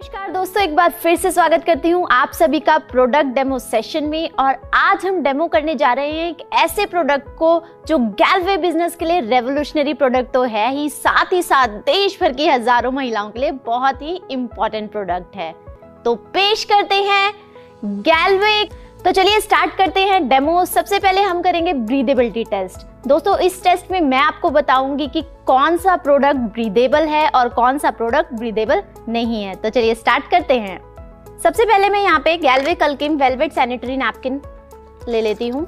नमस्कार दोस्तों, एक बार फिर से स्वागत करती हूँ आप सभी का प्रोडक्ट डेमो सेशन में। और आज हम डेमो करने जा रहे हैं एक ऐसे प्रोडक्ट को जो गैलवे बिजनेस के लिए रेवोल्यूशनरी प्रोडक्ट तो है ही साथ देश भर की हजारों महिलाओं के लिए बहुत ही इम्पोर्टेंट प्रोडक्ट है। तो पेश करते हैं गैलवे। तो चलिए स्टार्ट करते हैं डेमो। सबसे पहले हम करेंगे ब्रीदेबिलिटी टेस्ट। दोस्तों इस टेस्ट में मैं आपको बताऊंगी कि कौन सा प्रोडक्ट ब्रीदेबल है और कौन सा प्रोडक्ट ब्रीदेबल नहीं है। तो चलिए स्टार्ट करते हैं। सबसे पहले मैं यहाँ पे गैलवे कल्किम वेलवेट सैनिटरी नैपकिन ले लेती हूँ।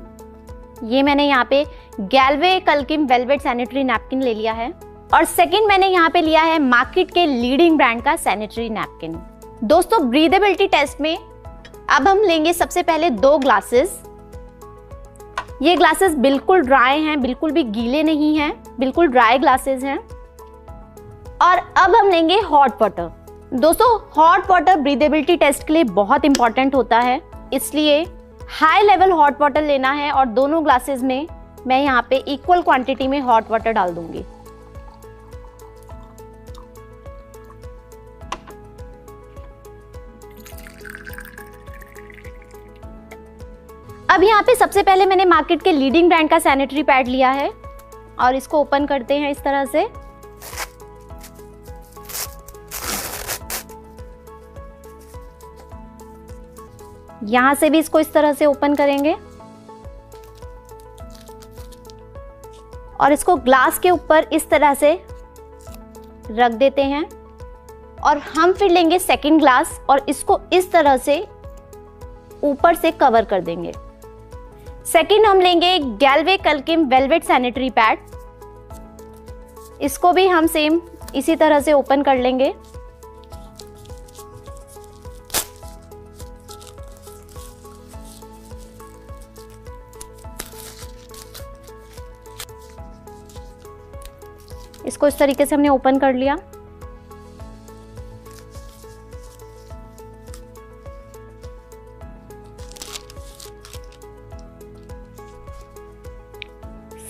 ये मैंने यहाँ पे गैलवे कल्किम वेलवेट सैनिटरी नैपकिन ले लिया है। और सेकंड मैंने यहाँ पे लिया है मार्केट के लीडिंग ब्रांड का सैनिटरी नैपकिन। दोस्तों ब्रीदेबिलिटी टेस्ट में अब हम लेंगे सबसे पहले 2 ग्लासेस। ये ग्लासेस बिल्कुल ड्राई हैं, बिल्कुल भी गीले नहीं हैं, बिल्कुल ड्राई ग्लासेस हैं। और अब हम लेंगे हॉट वाटर। दोस्तों हॉट वाटर ब्रीदेबिलिटी टेस्ट के लिए बहुत इंपॉर्टेंट होता है, इसलिए हाई लेवल हॉट वाटर लेना है। और दोनों ग्लासेस में मैं यहाँ पे इक्वल क्वांटिटी में हॉट वाटर डाल दूंगी। अब यहाँ पे सबसे पहले मैंने मार्केट के लीडिंग ब्रांड का सैनिटरी पैड लिया है और इसको ओपन करते हैं इस तरह से। यहां से भी इसको इस तरह से ओपन करेंगे और इसको ग्लास के ऊपर इस तरह से रख देते हैं। और हम फिर लेंगे सेकंड ग्लास और इसको इस तरह से ऊपर से कवर कर देंगे। सेकंड हम लेंगे गैलवे कल्किम वेलवेट सैनिटरी पैड। इसको भी हम सेम इसी तरह से ओपन कर लेंगे। इसको इस तरीके से हमने ओपन कर लिया।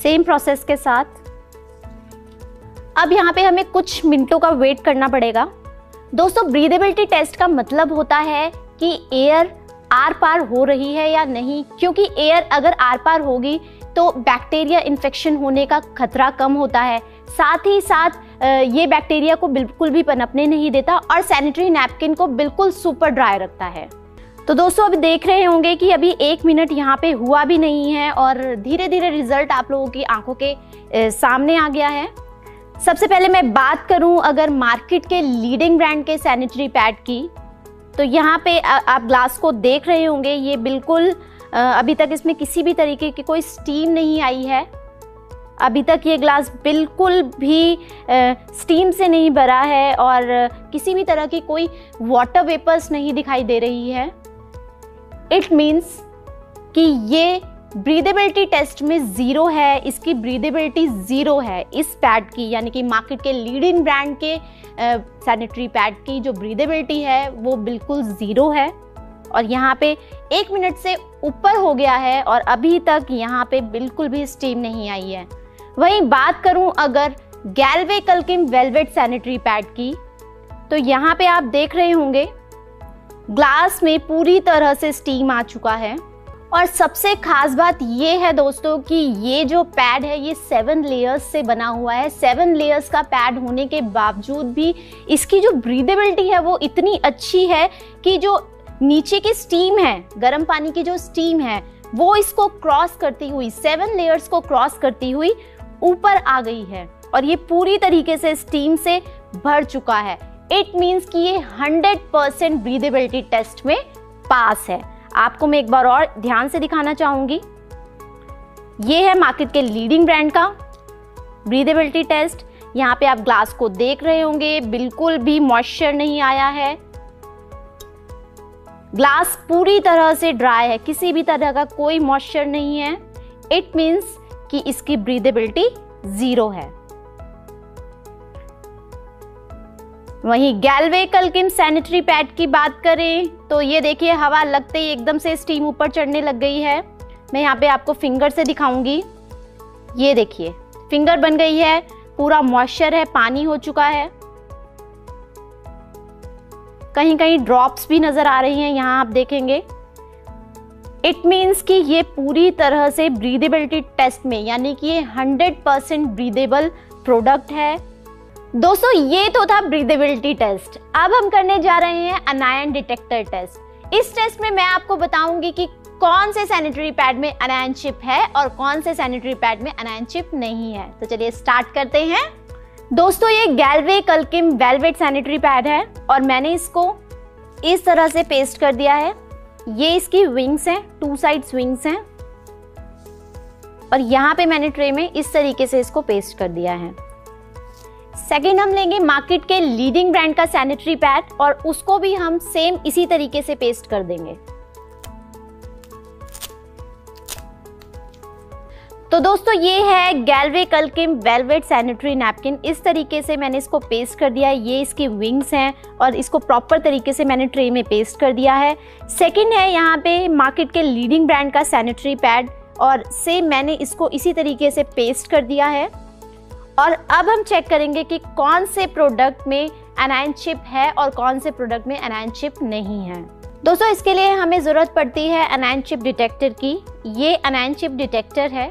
सेम प्रोसेस के साथ अब यहाँ पे हमें कुछ मिनटों का वेट करना पड़ेगा। दोस्तों ब्रीदेबिलिटी टेस्ट का मतलब होता है कि एयर आर पार हो रही है या नहीं, क्योंकि एयर अगर आर पार होगी तो बैक्टीरिया इन्फेक्शन होने का खतरा कम होता है। साथ ही साथ ये बैक्टीरिया को बिल्कुल भी पनपने नहीं देता और सैनिटरी नैपकिन को बिल्कुल सुपर ड्राई रखता है। तो दोस्तों अभी देख रहे होंगे कि अभी 1 मिनट यहाँ पे हुआ भी नहीं है और धीरे धीरे रिजल्ट आप लोगों की आंखों के सामने आ गया है। सबसे पहले मैं बात करूं अगर मार्केट के लीडिंग ब्रांड के सैनिटरी पैड की, तो यहाँ पे आप ग्लास को देख रहे होंगे, ये बिल्कुल अभी तक इसमें किसी भी तरीके की कोई स्टीम नहीं आई है। अभी तक ये ग्लास बिल्कुल भी स्टीम से नहीं भरा है और किसी भी तरह की कोई वाटर वेपर्स नहीं दिखाई दे रही है। इट मीन्स कि ये ब्रीदेबिलिटी टेस्ट में 0 है, इसकी ब्रीदेबिलिटी 0 है इस पैड की, यानी कि मार्केट के लीडिंग ब्रांड के सैनिटरी पैड की जो ब्रीदेबिलिटी है वो बिल्कुल 0 है। और यहाँ पे 1 मिनट से ऊपर हो गया है और अभी तक यहाँ पे बिल्कुल भी स्टीम नहीं आई है। वहीं बात करूँ अगर गैलवे कल्किम वेलवेट सैनिटरी पैड की, तो यहाँ पे आप देख रहे होंगे ग्लास में पूरी तरह से स्टीम आ चुका है। और सबसे खास बात ये है दोस्तों कि ये जो पैड है ये 7 लेयर्स से बना हुआ है। 7 लेयर्स का पैड होने के बावजूद भी इसकी जो ब्रीदेबिलिटी है वो इतनी अच्छी है कि जो नीचे की स्टीम है, गर्म पानी की जो स्टीम है, वो इसको क्रॉस करती हुई 7 लेयर्स को क्रॉस करती हुई ऊपर आ गई है और ये पूरी तरीके से स्टीम से भर चुका है। इट मीन्स कि ये 100% ब्रीदेबिलिटी टेस्ट में पास है। आपको मैं एक बार और ध्यान से दिखाना चाहूंगी। ये है मार्केट के लीडिंग ब्रांड का ब्रीदेबिलिटी टेस्ट। यहाँ पे आप ग्लास को देख रहे होंगे, बिल्कुल भी मॉइस्चर नहीं आया है। ग्लास पूरी तरह से ड्राई है, किसी भी तरह का कोई मॉइस्चर नहीं है। इट मीन्स कि इसकी ब्रीदेबिलिटी 0 है। वहीं गैलवे कल्किम सैनिटरी पैड की बात करें तो ये देखिए हवा लगते ही एकदम से स्टीम ऊपर चढ़ने लग गई है। मैं यहाँ पे आपको फिंगर से दिखाऊंगी। ये देखिए फिंगर बन गई है, पूरा मॉइस्चर है, पानी हो चुका है। कहीं कहीं ड्रॉप्स भी नज़र आ रही हैं, यहाँ आप देखेंगे। इट मीन्स कि ये पूरी तरह से ब्रीदेबिलिटी टेस्ट में, यानी कि ये 100% ब्रीदेबल प्रोडक्ट है। दोस्तों ये तो था ब्रीदेबिलिटी टेस्ट। अब हम करने जा रहे हैं अनायन डिटेक्टर टेस्ट। इस टेस्ट में मैं आपको बताऊंगी कि कौन से सैनिटरी पैड में अनायन चिप है और कौन से सैनिटरी पैड में अनायन चिप नहीं है। तो चलिए स्टार्ट करते हैं। दोस्तों ये गैल्वे कल्किम वेलवेट सैनिटरी पैड है और मैंने इसको इस तरह से पेस्ट कर दिया है। ये इसकी विंग्स हैं, 2 साइड्स विंग्स हैं और यहाँ पे मैंने ट्रे में इस तरीके से इसको पेस्ट कर दिया है। सेकेंड हम लेंगे मार्केट के लीडिंग ब्रांड का सैनिटरी पैड और उसको भी हम सेम इसी तरीके से पेस्ट कर देंगे। तो दोस्तों ये है गैल्वे कल्किम वेलवेट सैनिटरी नैपकिन। इस तरीके से मैंने इसको पेस्ट कर दिया है। ये इसकी विंग्स हैं और इसको प्रॉपर तरीके से मैंने ट्रे में पेस्ट कर दिया है। सेकंड है यहाँ पे मार्केट के लीडिंग ब्रांड का सैनिटरी पैड और सेम मैंने इसको इसी तरीके से पेस्ट कर दिया है। और अब हम चेक करेंगे कि कौन से प्रोडक्ट में अनायन चिप है और कौन से प्रोडक्ट में अनायन चिप नहीं है। दोस्तों इसके लिए हमें ज़रूरत पड़ती है अनायन चिप डिटेक्टर की। ये अनायन चिप डिटेक्टर है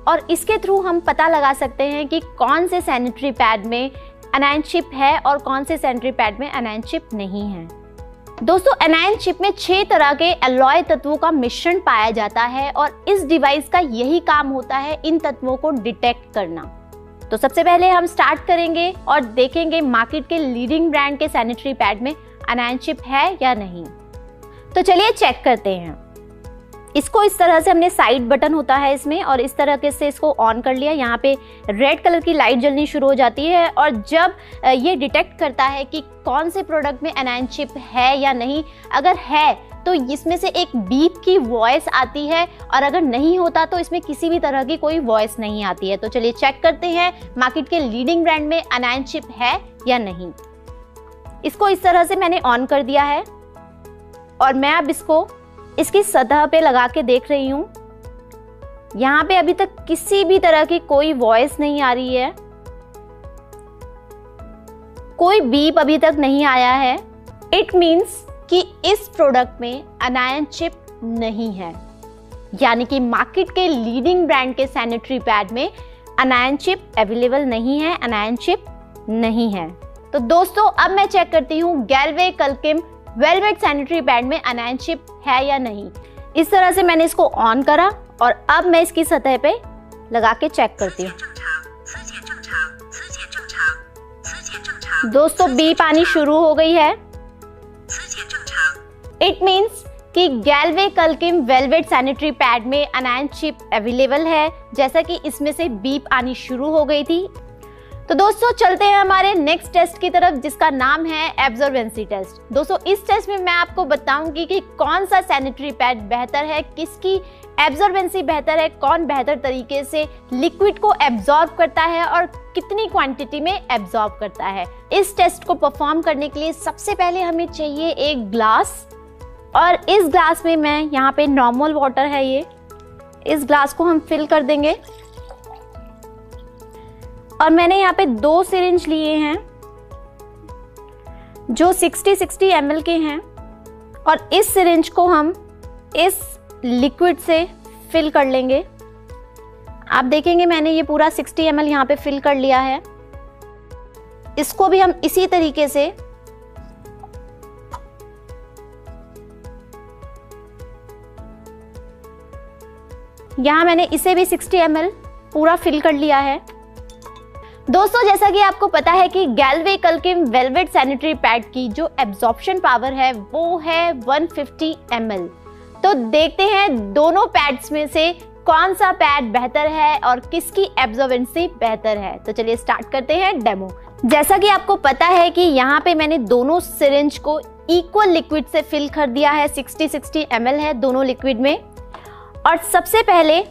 और इसके थ्रू हम पता लगा सकते हैं कि कौन से सैनिटरी पैड में अनायन चिप है और कौन से सैनिटरी पैड में अनायन चिप नहीं है। दोस्तों अनायन चिप में 6 तरह के एलॉय तत्वों का मिश्रण पाया जाता है और इस डिवाइस का यही काम होता है इन तत्वों को डिटेक्ट करना। तो सबसे पहले हम स्टार्ट करेंगे और देखेंगे मार्केट के लीडिंग ब्रांड के सैनिटरी पैड में अनायन चिप है या नहीं। तो चलिए चेक करते हैं। इसको इस तरह से हमने साइड बटन होता है इसमें और इस तरह से इसको ऑन कर लिया। यहाँ पे रेड कलर की लाइट जलनी शुरू हो जाती है और जब ये डिटेक्ट करता है कि कौन से प्रोडक्ट में अनायन चिप है या नहीं, अगर है तो इसमें से एक बीप की वॉइस आती है और अगर नहीं होता तो इसमें किसी भी तरह की कोई वॉइस नहीं आती है। तो चलिए चेक करते हैं मार्केट के लीडिंग ब्रांड में अनायन चिप है या नहीं। इसको इस तरह से मैंने ऑन कर दिया है और मैं अब इसको इसकी सतह पे लगा के देख रही हूँ। यहाँ पे अभी तक किसी भी तरह की कोई वॉइस नहीं आ रही है, कोई बीप अभी तक नहीं आया है। इट मीन्स कि इस प्रोडक्ट में अनायन चिप नहीं है, यानी कि मार्केट के लीडिंग ब्रांड के सैनिटरी पैड में अनायन चिप अवेलेबल नहीं है, अनायन चिप नहीं है। तो दोस्तों अब मैं चेक करती हूँ गैल्वे कल्किम वेलवेट सैनिटरी पैड में अनायन चिप है या नहीं। इस तरह से मैंने इसको ऑन करा और अब मैं इसकी सतह पे लगा के चेक करती हूँ। दोस्तों बीप आनी शुरू हो गई है। इट मीन्स कि गैल्वे कल्किम वेलवेट सैनिटरी पैड में अनायन चिप अवेलेबल है, जैसा कि इसमें से बीप आनी शुरू हो गई थी। तो दोस्तों चलते हैं हमारे नेक्स्ट टेस्ट की तरफ, जिसका नाम है एब्जॉर्बेंसी टेस्ट। दोस्तों इस टेस्ट में मैं आपको बताऊंगी कि कौन सा सैनिटरी पैड बेहतर है, किसकी एब्जॉर्बेंसी बेहतर है, कौन बेहतर तरीके से लिक्विड को एब्जॉर्ब करता है और कितनी क्वांटिटी में एब्जॉर्ब करता है। इस टेस्ट को परफॉर्म करने के लिए सबसे पहले हमें चाहिए एक ग्लास और इस ग्लास में मैं यहाँ पे नॉर्मल वाटर है, ये इस ग्लास को हम फिल कर देंगे और मैंने यहाँ पे 2 सिरिंज लिए हैं जो 60 ml के हैं और इस सिरिंज को हम इस लिक्विड से फिल कर लेंगे। आप देखेंगे मैंने ये पूरा 60 ml यहाँ पे फिल कर लिया है। इसको भी हम इसी तरीके से यहाँ मैंने इसे भी 60 ml पूरा फिल कर लिया है। दोस्तों जैसा कि आपको पता है कि गैल्वे कल्किम वेलवेट सैनिटरी पैड की जो एब्जॉर्प्शन पावर है वो है 150 ml। तो देखते हैं दोनों पैड्स में से कौन सा पैड बेहतर है और किसकी एब्जॉर्बेंसी बेहतर है। तो चलिए स्टार्ट करते हैं डेमो। जैसा कि आपको पता है कि यहाँ पे मैंने दोनों सिरिंज को इक्वल लिक्विड से फिल कर दिया है। 60 ml है दोनों लिक्विड में। और सबसे पहले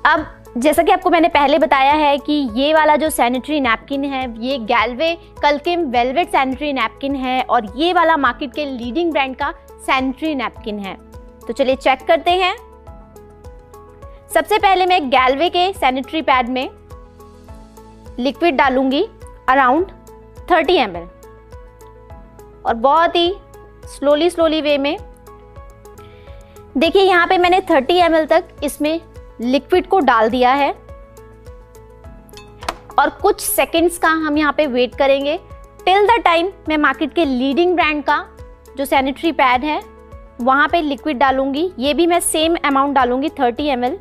अब जैसा कि आपको मैंने पहले बताया है कि ये वाला जो सैनिटरी नैपकिन है ये गैल्वे कल्किम वेलवेट सैनिटरी नैपकिन है और ये वाला मार्केट के लीडिंग ब्रांड का सैनिटरी नैपकिन है। तो चलिए चेक करते हैं। सबसे पहले मैं गैल्वे के सैनिटरी पैड में लिक्विड डालूंगी अराउंड 30 ml और बहुत ही स्लोली वे में। देखिए यहाँ पे मैंने 30 ml तक इसमें लिक्विड को डाल दिया है और कुछ सेकंड्स का हम यहाँ पे वेट करेंगे टिल द टाइम मैं मार्केट के लीडिंग ब्रांड का जो सैनिटरी पैड है वहां पे लिक्विड डालूंगी। ये भी मैं सेम अमाउंट डालूंगी 30 ml।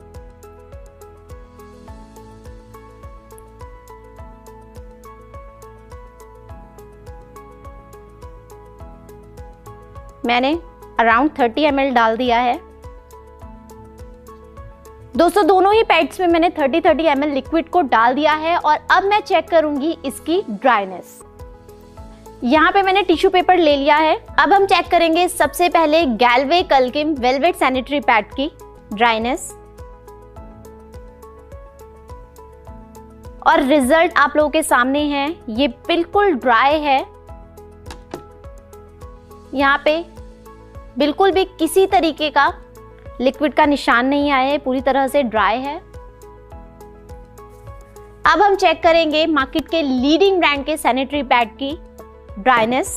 मैंने अराउंड 30 ml डाल दिया है। दोस्तों दोनों ही पैड्स में मैंने 30 ml लिक्विड को डाल दिया है और अब मैं चेक करूंगी इसकी ड्राइनेस। यहाँ पे मैंने टिश्यू पेपर ले लिया है। अब हम चेक करेंगे सबसे पहले गैल्वे कल्किम वेलवेट सैनिटरी पैड की ड्राइनेस और रिजल्ट आप लोगों के सामने है। ये बिल्कुल ड्राई है, यहाँ पे बिल्कुल भी किसी तरीके का लिक्विड का निशान नहीं आया है, पूरी तरह से ड्राई है। अब हम चेक करेंगे मार्केट के लीडिंग ब्रांड के सैनिटरी पैड की ड्राइनेस।